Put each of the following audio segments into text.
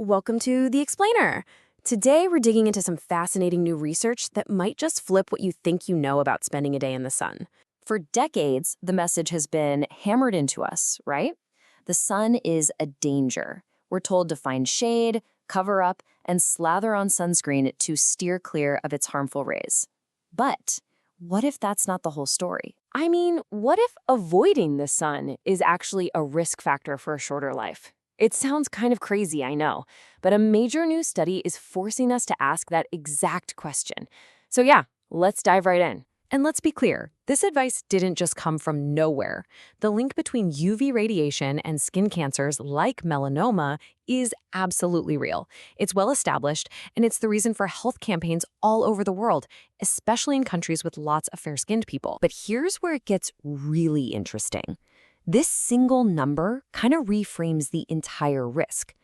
Welcome to The Explainer. Today, we're digging into some fascinating new research that might just flip what you think you know about spending a day in the sun. For decades, the message has been hammered into us, right? The sun is a danger. We're told to find shade, cover up, and slather on sunscreen to steer clear of its harmful rays. But what if that's not the whole story? I mean, what if avoiding the sun is actually a risk factor for a shorter life? It sounds kind of crazy, I know, but a major new study is forcing us to ask that exact question. So yeah, let's dive right in. And let's be clear, this advice didn't just come from nowhere. The link between UV radiation and skin cancers like melanoma is absolutely real. It's well established, and it's the reason for health campaigns all over the world, especially in countries with lots of fair-skinned people. But here's where it gets really interesting. This single number kind of reframes the entire risk.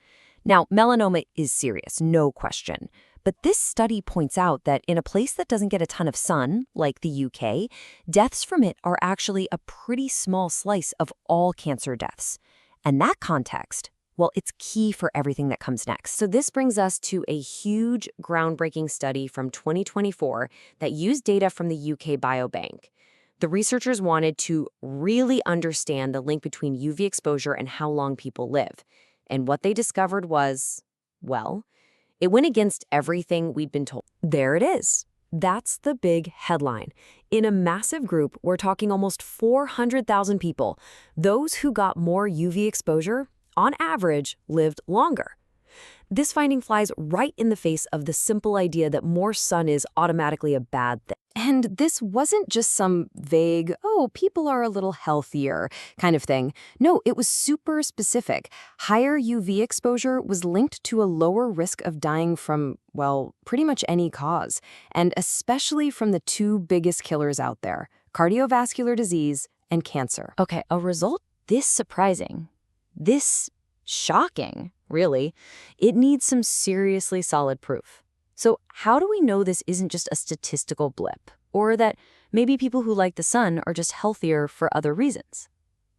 Now, melanoma is serious, no question. But this study points out that in a place that doesn't get a ton of sun, like the UK, deaths from it are actually a pretty small slice of all cancer deaths. And that context, well, it's key for everything that comes next. So this brings us to a huge, groundbreaking study from 2024 that used data from the UK Biobank. The researchers wanted to really understand the link between UV exposure and how long people live. And what they discovered was, well, it went against everything we'd been told. There it is. That's the big headline. In a massive group, we're talking almost 400,000 people. Those who got more UV exposure, on average, lived longer. This finding flies right in the face of the simple idea that more sun is automatically a bad thing. And this wasn't just some vague, oh, people are a little healthier kind of thing. No, it was super specific. Higher UV exposure was linked to a lower risk of dying from, well, pretty much any cause, and especially from the two biggest killers out there, cardiovascular disease and cancer. Okay, a result this surprising, this shocking, really, it needs some seriously solid proof. So how do we know this isn't just a statistical blip, or that maybe people who like the sun are just healthier for other reasons?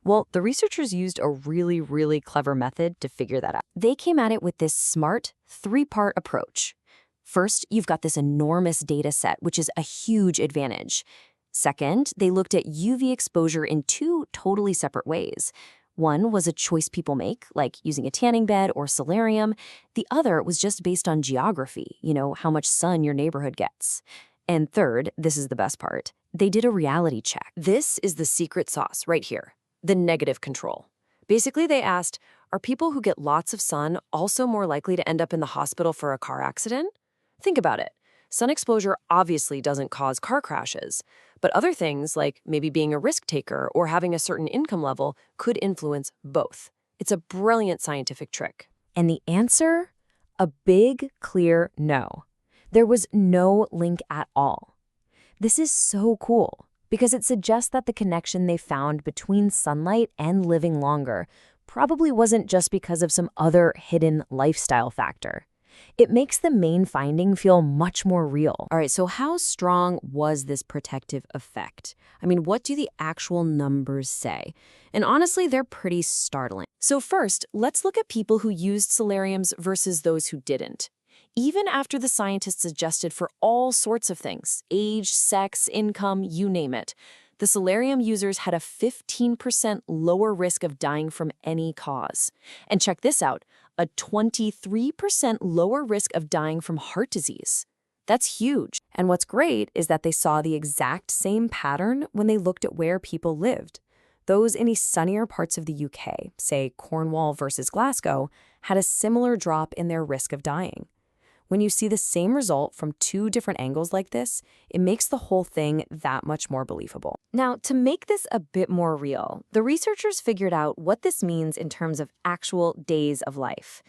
Well, the researchers used a really clever method to figure that out. They came at it with this smart, three-part approach. First, you've got this enormous data set, which is a huge advantage. Second, they looked at UV exposure in two totally separate ways. One was a choice people make, like using a tanning bed or solarium. The other was just based on geography, how much sun your neighborhood gets. And third, this is the best part, they did a reality check. This is the secret sauce right here, the negative control. Basically, they asked, are people who get lots of sun also more likely to end up in the hospital for a car accident? Think about it. Sun exposure obviously doesn't cause car crashes, but other things, like maybe being a risk taker or having a certain income level, could influence both. It's a brilliant scientific trick. And the answer? A big, clear no. There was no link at all. This is so cool because it suggests that the connection they found between sunlight and living longer probably wasn't just because of some other hidden lifestyle factor. It makes the main finding feel much more real. All right, so how strong was this protective effect? I mean, what do the actual numbers say? And honestly, they're pretty startling. So first, let's look at people who used solariums versus those who didn't. Even after the scientists adjusted for all sorts of things, age, sex, income, you name it, the solarium users had a 15% lower risk of dying from any cause. And check this out, a 23% lower risk of dying from heart disease. That's huge. And what's great is that they saw the exact same pattern when they looked at where people lived. Those in the sunnier parts of the UK, say Cornwall versus Glasgow, had a similar drop in their risk of dying. When you see the same result from two different angles like this, it makes the whole thing that much more believable. Now, to make this a bit more real, the researchers figured out what this means in terms of actual days of life.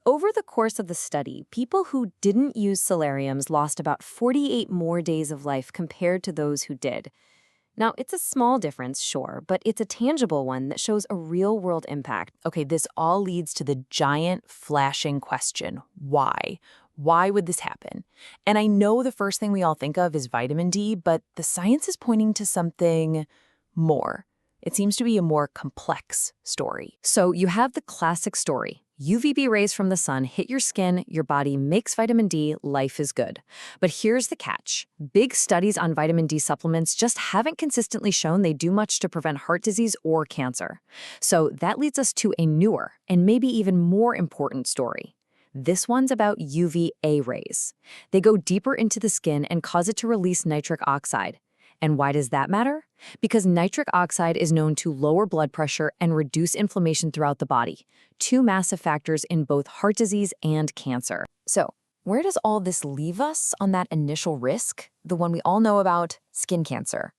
Over the course of the study, people who didn't use solariums lost about 48 more days of life compared to those who did. Now, it's a small difference, sure, but it's a tangible one that shows a real-world impact. Okay, this all leads to the giant, flashing question, why? Why would this happen? And I know the first thing we all think of is vitamin D, but the science is pointing to something more. It seems to be a more complex story. So you have the classic story. UVB rays from the sun hit your skin, your body makes vitamin D, life is good. But here's the catch. Big studies on vitamin D supplements just haven't consistently shown they do much to prevent heart disease or cancer. So that leads us to a newer and maybe even more important story. This one's about UVA rays. They go deeper into the skin and cause it to release nitric oxide. And why does that matter? Because nitric oxide is known to lower blood pressure and reduce inflammation throughout the body, two massive factors in both heart disease and cancer. So, where does all this leave us on that initial risk, the one we all know about, skin cancer?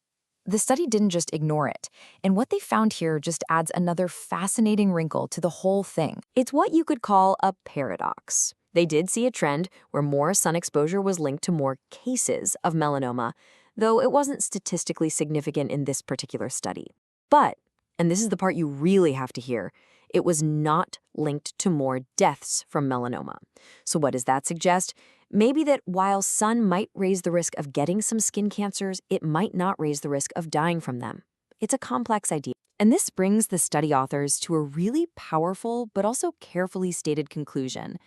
The study didn't just ignore it, and what they found here just adds another fascinating wrinkle to the whole thing. It's what you could call a paradox. They did see a trend where more sun exposure was linked to more cases of melanoma, though it wasn't statistically significant in this particular study. But, and this is the part you really have to hear, it was not linked to more deaths from melanoma. So what does that suggest? Maybe that while sun might raise the risk of getting some skin cancers, it might not raise the risk of dying from them. It's a complex idea. And this brings the study authors to a really powerful but also carefully stated conclusion.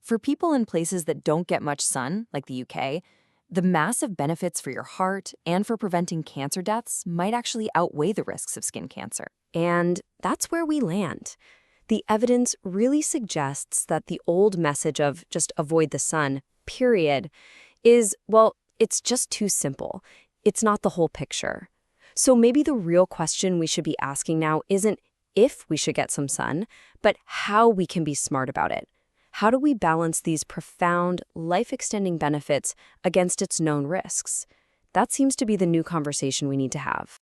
For people in places that don't get much sun, like the UK, the massive benefits for your heart and for preventing cancer deaths might actually outweigh the risks of skin cancer. And that's where we land. The evidence really suggests that the old message of just avoid the sun, period, is, well, it's just too simple. It's not the whole picture. So maybe the real question we should be asking now isn't if we should get some sun, but how we can be smart about it. How do we balance these profound, life-extending benefits against its known risks? That seems to be the new conversation we need to have.